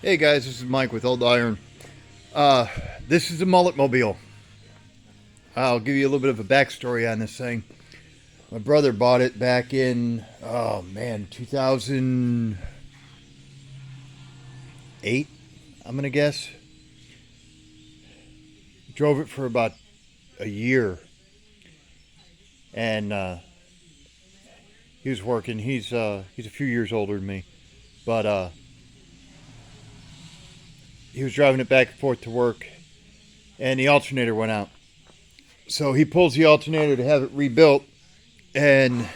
Hey guys, this is Mike with Old Iron. This is a Mullet mobile. I'll give you a little bit of a backstory on this thing. My brother bought it back in, 2008, I'm going to guess. Drove it for about a year. And he was working. He's a few years older than me. But he was driving it back and forth to work, and the alternator went out. So he pulls the alternator to have it rebuilt, and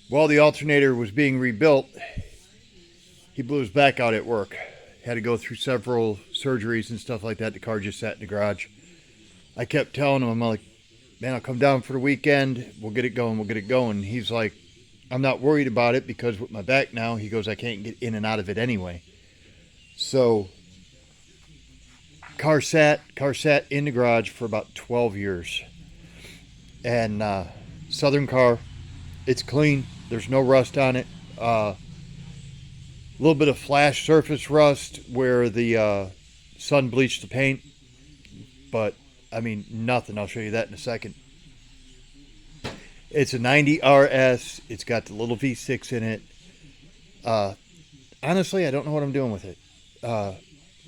while the alternator was being rebuilt, he blew his back out at work. Had to go through several surgeries and stuff like that. The car just sat in the garage. I kept telling him, I'm like, man, I'll come down for the weekend. We'll get it going. We'll get it going. He's like, I'm not worried about it because with my back now, he goes, I can't get in and out of it anyway. So car sat in the garage for about 12 years. And Southern car, it's clean. There's no rust on it. A little bit of flash surface rust where the sun bleached the paint. But, I mean, nothing. I'll show you that in a second. It's a 90 RS. It's got the little V6 in it. Honestly, I don't know what I'm doing with it.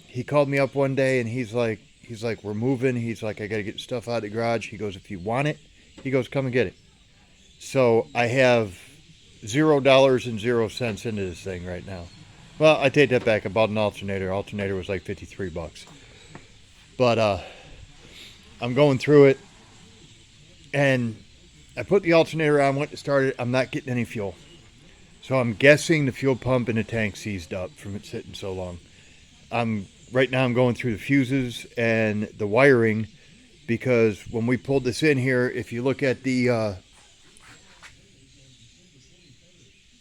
He called me up one day and he's like, we're moving. He's like, I got to get stuff out of the garage. He goes, if you want it, he goes, come and get it. So I have $0.00 into this thing right now. Well, I take that back. I bought an alternator. Alternator was like $53. But I'm going through it, and I put the alternator on, went to start it. I'm not getting any fuel. So I'm guessing the fuel pump in the tank seized up from it sitting so long. Right now I'm going through the fuses and the wiring, because when we pulled this in here, if you look at the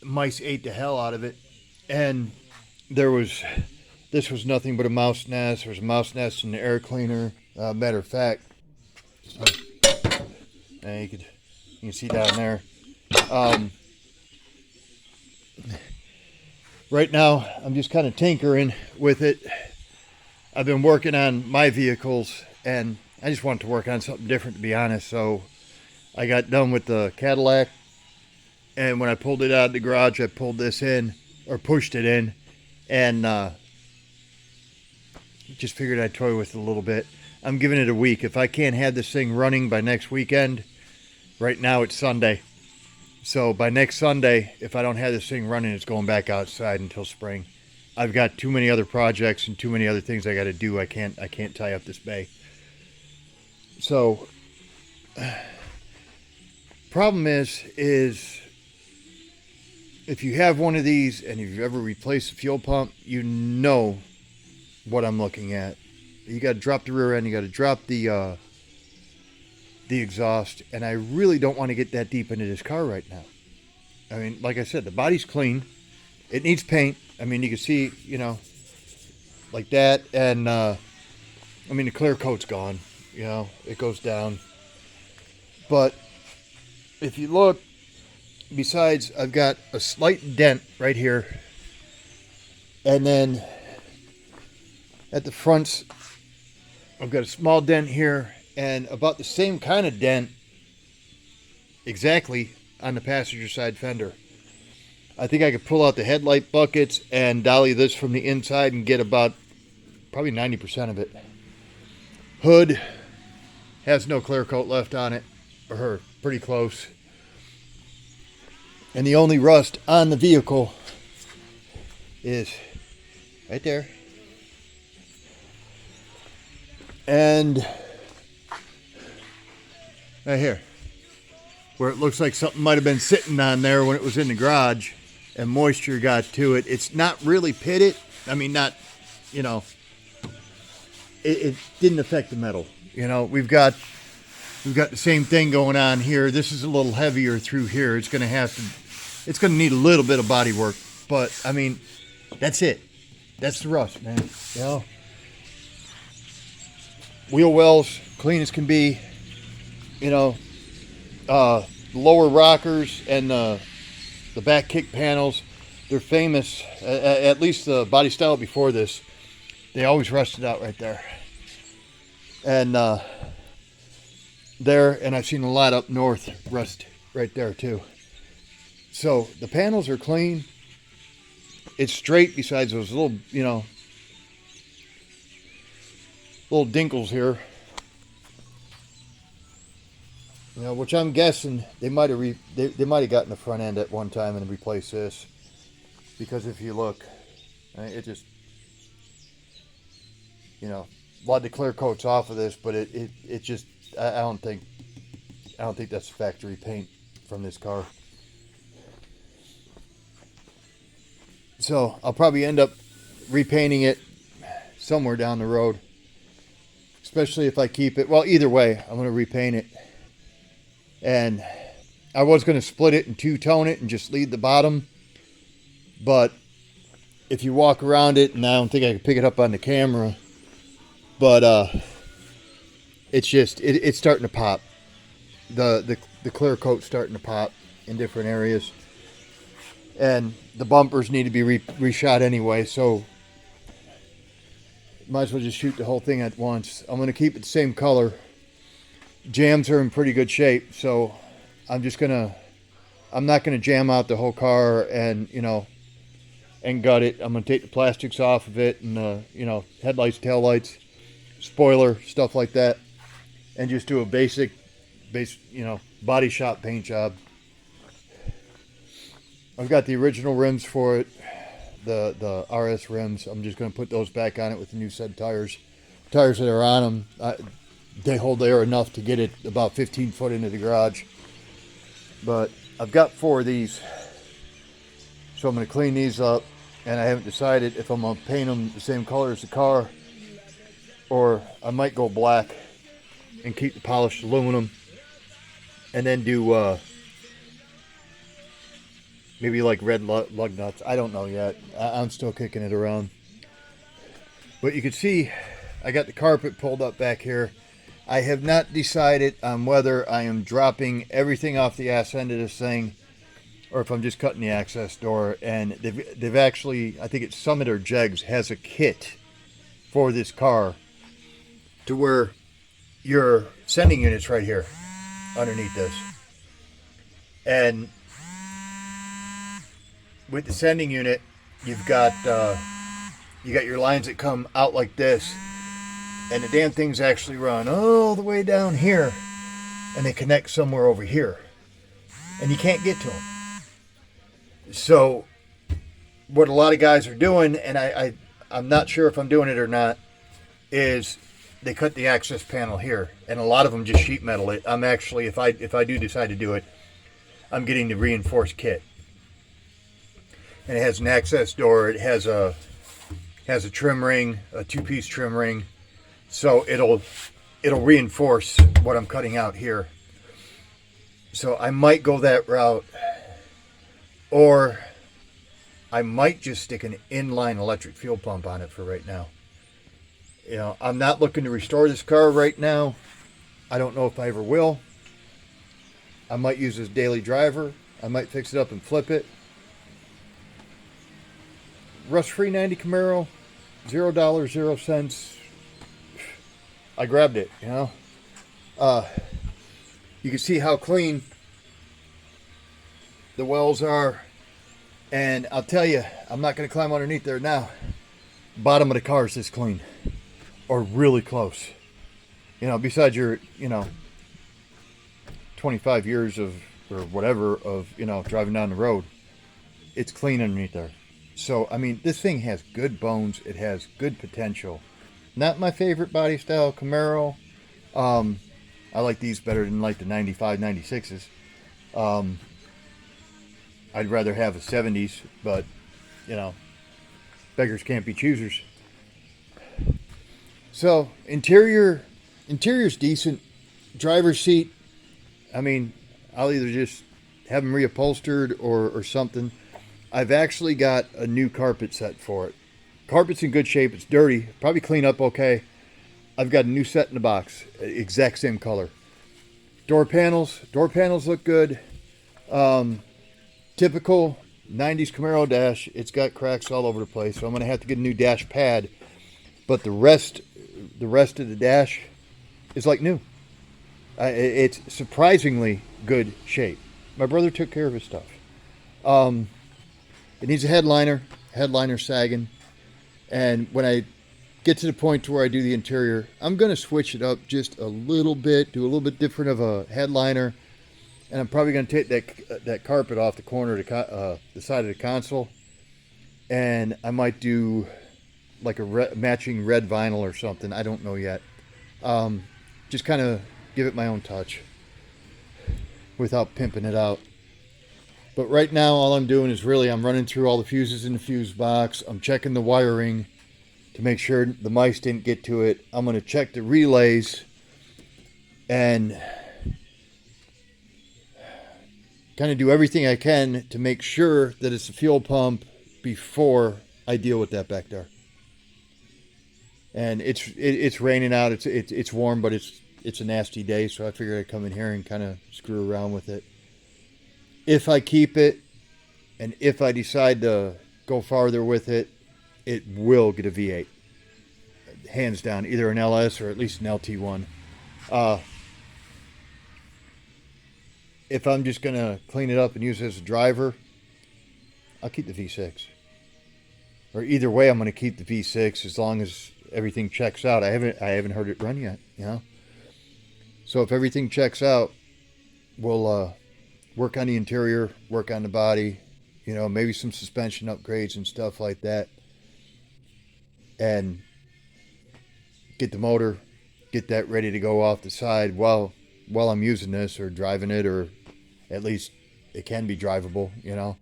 mice ate the hell out of it, and this was nothing but a mouse nest. There was a mouse nest in the air cleaner. Matter of fact, you can see down there. Right now, I'm just kind of tinkering with it. I've been working on my vehicles, and I just wanted to work on something different, to be honest. So I got done with the Cadillac, and when I pulled it out of the garage, I pulled this in, or pushed it in, and just figured I'd toy with it a little bit. I'm giving it a week. If I can't have this thing running by next weekend, right now it's Sunday. So by next Sunday, if I don't have this thing running, it's going back outside until spring. I've got too many other projects and too many other things I got to do. I can't tie up this bay. So problem is if you have one of these and if you've ever replaced a fuel pump, you know what I'm looking at. You got to drop the rear end. You got to drop the exhaust, and I really don't want to get that deep into this car right now. I mean, like I said, the body's clean. It needs paint. I mean, you can see, like that, and I mean, the clear coat's gone. It goes down. But if you look, besides, I've got a slight dent right here, and then at the fronts, I've got a small dent here, and about the same kind of dent exactly on the passenger side fender. I think I could pull out the headlight buckets and dolly this from the inside and get about probably 90% of it. Hood has no clear coat left on it, or pretty close. And the only rust on the vehicle is right there. And right here, where it looks like something might have been sitting on there when it was in the garage and moisture got to it. It's not really pitted. I mean, not, it didn't affect the metal. We've got the same thing going on here. This is a little heavier through here. It's going to need a little bit of body work, but I mean, that's it. That's the rust, man. Wheel wells, clean as can be. Lower rockers and the back kick panels, they're famous, at least the body style before this, they always rusted out right there. And there, and I've seen a lot up north rust right there too. So the panels are clean. It's straight besides those little, little dinkles here. Which I'm guessing they might have they might have gotten the front end at one time and replaced this, because if you look, it just, a lot of the clear coats off of this, but it just, I don't think that's factory paint from this car. So I'll probably end up repainting it somewhere down the road, especially if I keep it. Well, either way, I'm going to repaint it. And I was going to split it and two-tone it and just leave the bottom. But if you walk around it, and I don't think I can pick it up on the camera, but it's just, it's starting to pop. The clear coat's starting to pop in different areas. And the bumpers need to be reshot anyway, so might as well just shoot the whole thing at once. I'm going to keep it the same color. Jams are in pretty good shape, so I'm not gonna jam out the whole car and and gut it. I'm gonna take the plastics off of it and headlights, taillights, spoiler, stuff like that, and just do a basic body shop paint job. I've got the original rims for it, the RS rims. I'm just gonna put those back on it with the new set tires that are on them. They hold air enough to get it about 15 foot into the garage. But I've got 4 of these. So I'm going to clean these up. And I haven't decided if I'm going to paint them the same color as the car, or I might go black and keep the polished aluminum. And then do maybe like red lug nuts. I don't know yet. I'm still kicking it around. But you can see I got the carpet pulled up back here. I have not decided on whether I am dropping everything off the ass end of this thing, or if I'm just cutting the access door. And they've actually, I think it's Summit or Jegs, has a kit for this car to where your sending unit's right here underneath this. And with the sending unit, you've got your lines that come out like this. And the damn things actually run all the way down here, and they connect somewhere over here, and you can't get to them. So what a lot of guys are doing, and I'm not sure if I'm doing it or not, is they cut the access panel here, and a lot of them just sheet metal it. I'm actually, if I do decide to do it, I'm getting the reinforced kit, and it has an access door. It has a trim ring, a 2-piece trim ring. So it'll reinforce what I'm cutting out here. So I might go that route, or I might just stick an inline electric fuel pump on it for right now. I'm not looking to restore this car right now. I don't know if I ever will. I might use this daily driver. I might fix it up and flip it. Rust-free 90 Camaro, $0, 0 cents. I grabbed it, You can see how clean the wells are. And I'll tell you, I'm not going to climb underneath there now. Bottom of the car is this clean. Or really close. Besides your, 25 years of, or whatever, of, driving down the road. It's clean underneath there. So, I mean, this thing has good bones. It has good potential. Not my favorite body style Camaro. I like these better than like the 95, 96s. I'd rather have a 70s, but, beggars can't be choosers. So, interior's decent. Driver's seat, I mean, I'll either just have them reupholstered or something. I've actually got a new carpet set for it. Carpet's in good shape. It's dirty. Probably clean up okay. I've got a new set in the box. Exact same color. Door panels look good. Typical 90s Camaro dash, it's got cracks all over the place, so I'm going to have to get a new dash pad. But the rest of the dash is like new. It's surprisingly good shape. My brother took care of his stuff. It needs a headliner sagging. And when I get to the point to where I do the interior, I'm going to switch it up just a little bit, do a little bit different of a headliner. And I'm probably going to take that carpet off the corner of the side of the console. And I might do like a matching red vinyl or something. I don't know yet. Just kind of give it my own touch without pimping it out. But right now, all I'm doing is I'm running through all the fuses in the fuse box. I'm checking the wiring to make sure the mice didn't get to it. I'm going to check the relays and kind of do everything I can to make sure that it's a fuel pump before I deal with that back there. And it's raining out. It's warm, but it's a nasty day, so I figured I'd come in here and kind of screw around with it. If I keep it, and if I decide to go farther with it, it will get a V8. Hands down, either an LS or at least an LT1. If I'm just going to clean it up and use it as a driver, I'll keep the V6. Or either way, I'm going to keep the V6 as long as everything checks out. I haven't heard it run yet, you know. So if everything checks out, we'll work on the interior, work on the body, you know, maybe some suspension upgrades and stuff like that, and get the motor, get that ready to go off the side while I'm using this or driving it, or at least it can be drivable, you know,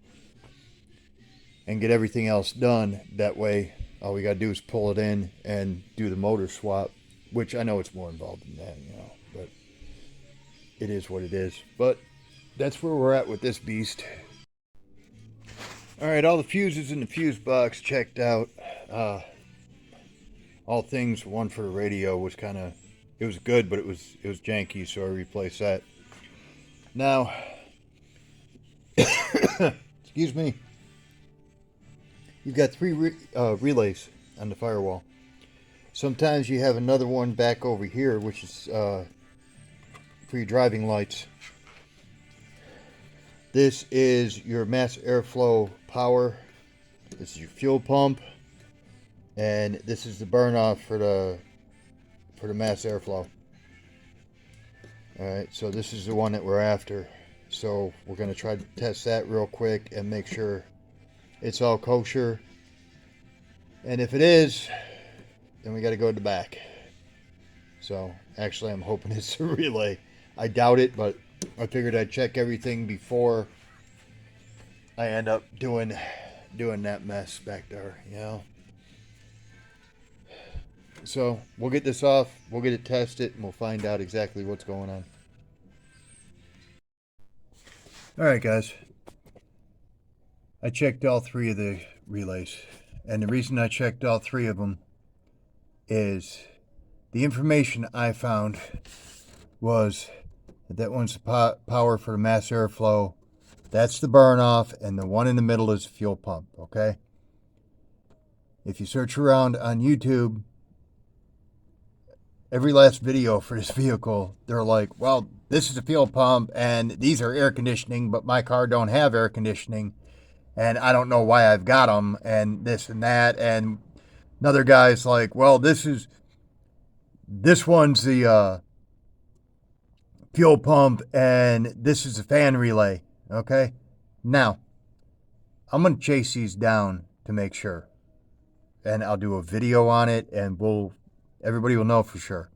and get everything else done. That way, all we got to do is pull it in and do the motor swap, which I know it's more involved than that, you know, but it is what it is. But that's where we're at with this beast. All right, all the fuses in the fuse box checked out. All things, one for the radio was kind of, it was good, but it was janky, so I replaced that. Now, excuse me, you've got three relays on the firewall. Sometimes you have another one back over here, which is for your driving lights. This is your mass airflow power. This is your fuel pump, and this is the burn off for the mass airflow. All right, so this is the one that we're after. So we're going to try to test that real quick and make sure it's all kosher. And if it is, then we got to go to the back. So actually, I'm hoping it's a relay. I doubt it, but I figured I'd check everything before I end up doing that mess back there, you know. So we'll get this off, we'll get it tested, and we'll find out exactly what's going on. All right, guys. I checked all three of the relays, and the reason I checked all three of them is the information I found was that one's the power for the mass airflow. That's the burn off, and the one in the middle is the fuel pump, okay? If you search around on YouTube, every last video for this vehicle, they're like, well, this is a fuel pump, and these are air conditioning, but my car don't have air conditioning, and I don't know why I've got them, and this and that. And another guy's like, well, this one's the fuel pump, and this is a fan relay. Okay, now I'm gonna chase these down to make sure, and I'll do a video on it, and everybody will know for sure.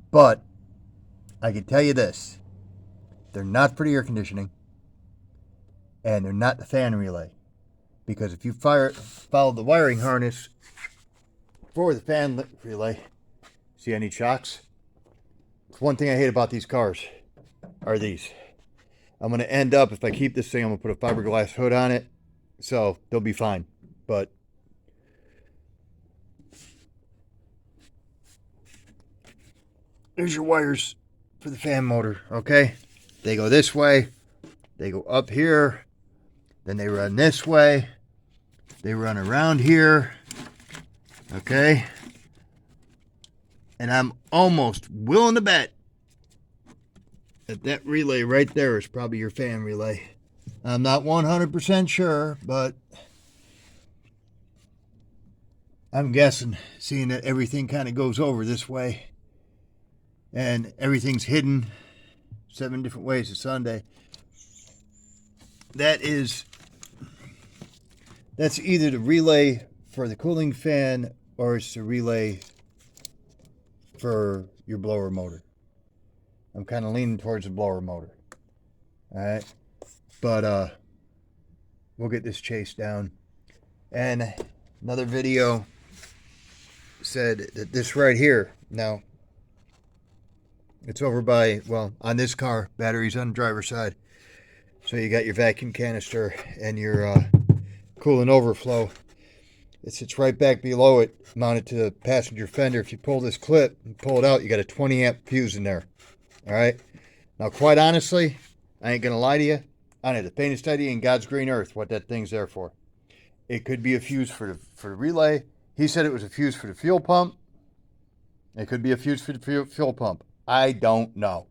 But I can tell you this: they're not for the air conditioning, and they're not the fan relay, because if you follow the wiring harness for the fan relay, see any shocks? It's one thing I hate about these cars are these. I'm going to end up, if I keep this thing, I'm going to put a fiberglass hood on it, so they'll be fine. But there's your wires for the fan motor, okay? They go this way, they go up here, Then they run this way. They run around here. Okay. And I'm almost willing to bet that that relay right there is probably your fan relay. I'm not 100% sure, but I'm guessing, seeing that everything kind of goes over this way and everything's hidden 7 different ways to Sunday. That's either the relay for the cooling fan or it's the relay for your blower motor. I'm kind of leaning towards the blower motor. All right. But we'll get this chased down. And another video said that this right here, now it's over by, well, on this car, batteries on the driver's side. So you got your vacuum canister and your coolant overflow. It sits right back below it, mounted to the passenger fender. If you pull this clip and pull it out, you got a 20 amp fuse in there. All right. Now, quite honestly, I ain't gonna lie to you. I need to paint a study in God's green earth what that thing's there for. It could be a fuse for the relay. He said it was a fuse for the fuel pump. It could be a fuse for the fuel pump. I don't know.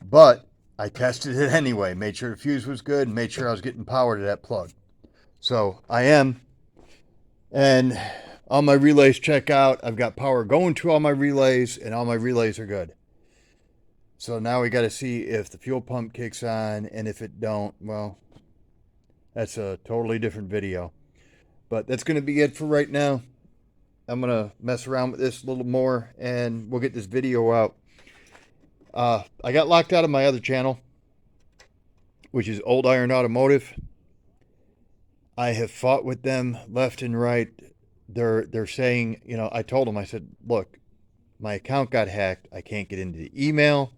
But I tested it anyway. Made sure the fuse was good and made sure I was getting power to that plug. So I am. And all my relays check out. I've got power going to all my relays and all my relays are good. So now we got to see if the fuel pump kicks on, and if it don't, well, that's a totally different video. But that's going to be it for right now. I'm going to mess around with this a little more, and we'll get this video out. I got locked out of my other channel, which is Old Iron Automotive. I have fought with them left and right. They're saying, you know, I told them, I said, look, my account got hacked. I can't get into the email.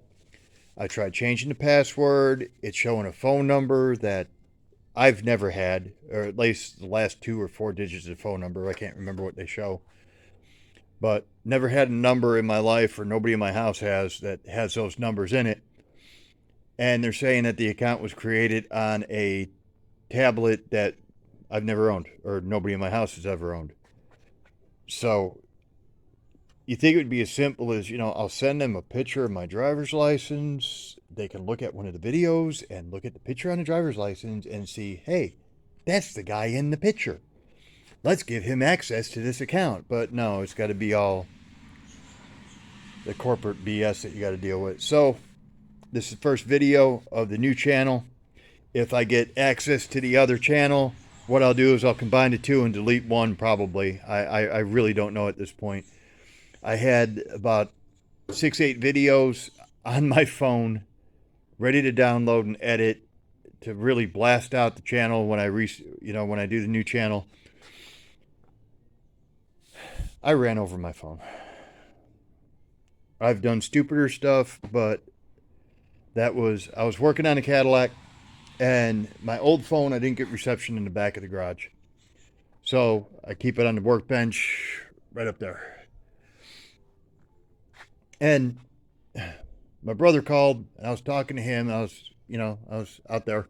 I tried changing the password. It's showing a phone number that I've never had, or at least the last 2 or 4 digits of the phone number. I can't remember what they show. But never had a number in my life, or nobody in my house has, that has those numbers in it. And they're saying that the account was created on a tablet that I've never owned, or nobody in my house has ever owned. So you think it would be as simple as, you know, I'll send them a picture of my driver's license. They can look at one of the videos and look at the picture on the driver's license and see, hey, that's the guy in the picture. Let's give him access to this account. But no, it's got to be all the corporate BS that you got to deal with. So this is the first video of the new channel. If I get access to the other channel, what I'll do is I'll combine the two and delete one probably. I really don't know at this point. I had about 6-8 videos on my phone ready to download and edit to really blast out the channel when when I do the new channel. I ran over my phone. I've done stupider stuff, but I was working on a Cadillac, and my old phone, I didn't get reception in the back of the garage. So I keep it on the workbench right up there. And my brother called, and I was talking to him. I was out there.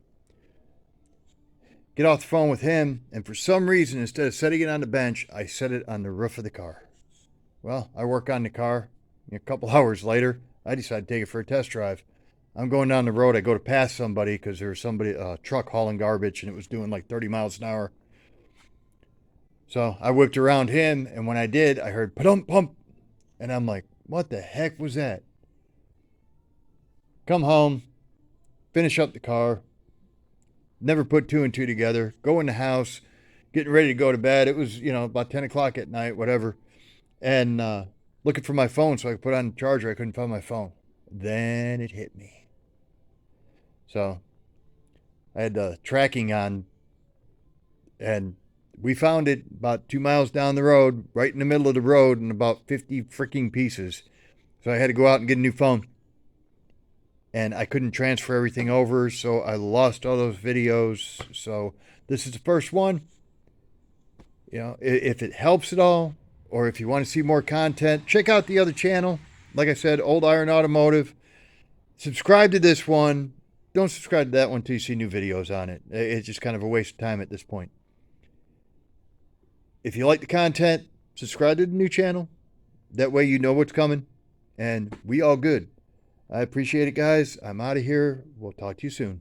Get off the phone with him, and for some reason, instead of setting it on the bench, I set it on the roof of the car. Well, I work on the car. A couple hours later, I decided to take it for a test drive. I'm going down the road. I go to pass somebody because there was a truck hauling garbage, and it was doing like 30 miles an hour. So I whipped around him, and when I did, I heard pa-dum pump, and I'm like, what the heck was that? Come home, finish up the car, never put 2 and 2 together, go in the house, getting ready to go to bed. It was, about 10 o'clock at night, whatever. And looking for my phone so I could put on the charger. I couldn't find my phone. Then it hit me. So I had the tracking on, and we found it about 2 miles down the road, right in the middle of the road, in about 50 freaking pieces. So I had to go out and get a new phone. And I couldn't transfer everything over, so I lost all those videos. So this is the first one. If it helps at all, or if you want to see more content, check out the other channel. Like I said, Old Iron Automotive. Subscribe to this one. don't subscribe to that one until you see new videos on it. It's just kind of a waste of time at this point. If you like the content, subscribe to the new channel. That way you know what's coming. And we all good. I appreciate it, guys. I'm out of here. We'll talk to you soon.